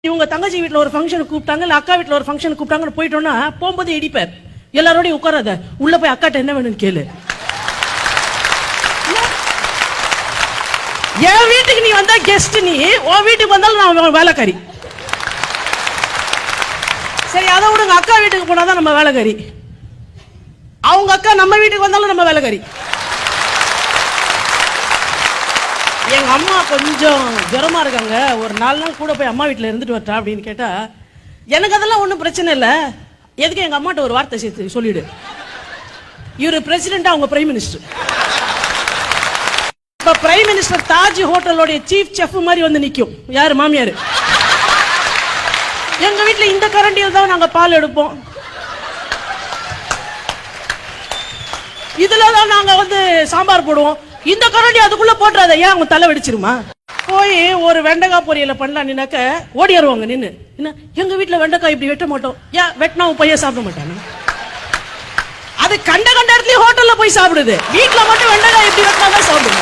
இவங்க தங்கச்சி வீட்டுல ஒரு ஃபங்க்ஷன் கூப்பிட்டாங்க, இல்ல அக்கா வீட்டுல ஒரு ஃபங்க்ஷன் கூப்பிட்டாங்கன்னு போயிட்டோம்னா போகும்போது இடிப்பார். எல்லாரோடையும் உட்காராத, உள்ள போய் அக்காட்ட என்ன வேணும்னு கேளு. என் வீட்டுக்கு நீ வந்தா கெஸ்ட், நீ உன் வீட்டுக்கு வந்தாலும் நான் வேலைக்காரி. சரி அதை விடுங்க, அக்கா வீட்டுக்கு போனாதான் நம்ம வேலைக்காரி, அவங்க அக்கா நம்ம வீட்டுக்கு வந்தாலும் நம்ம வேலைக்காரி. எங்க அம்மா கொஞ்சம் ஜுரமா இருக்காங்க, ஒரு 4 நாள் கூட போய் அம்மா வீட்டுல இருந்துட்டு வரட்டா அப்படின்னு கேட்டா, எனக்கு அதெல்லாம் ஒன்றும் பிரச்சனை இல்லை, எதுக்கு எங்க அம்மாட்ட ஒரு வார்த்தை சேர்த்து சொல்லிடு, இவரு பிரசிடென்ட், அவங்க பிரைம் மினிஸ்டர். இப்ப பிரைம் மினிஸ்டர் தாஜ் ஹோட்டலோட சீஃப் செஃப் மாதிரி வந்து நிக்கும். யாரு? மாமியாரு. எங்க வீட்டுல இந்த கரண்டியில் தான் நாங்க பால் எடுப்போம், இதுலதான் நாங்க வந்து சாம்பார் போடுவோம். இந்த கரண்டி அதுக்குள்ள போட்டுறாத, ஏன் அவங்க தலை வெடிச்சிருமா? போய் ஒரு வெண்டைக்காய் பொரியல பண்ணலான்னாக்க ஓடிடுவாங்க நின்று. என்ன, எங்க வீட்டுல வெண்டைக்காய் இப்படி வெட்ட மாட்டோம். ஏன் வெட்டினா உன் பையன் சாப்பிட மாட்டானு? அது கண்ட இடத்துலயும் ஹோட்டல்ல போய் சாப்பிடுது, வீட்டுல மட்டும் வெண்டைக்காய் எப்படி வெட்டினாதான் சாப்பிடுது.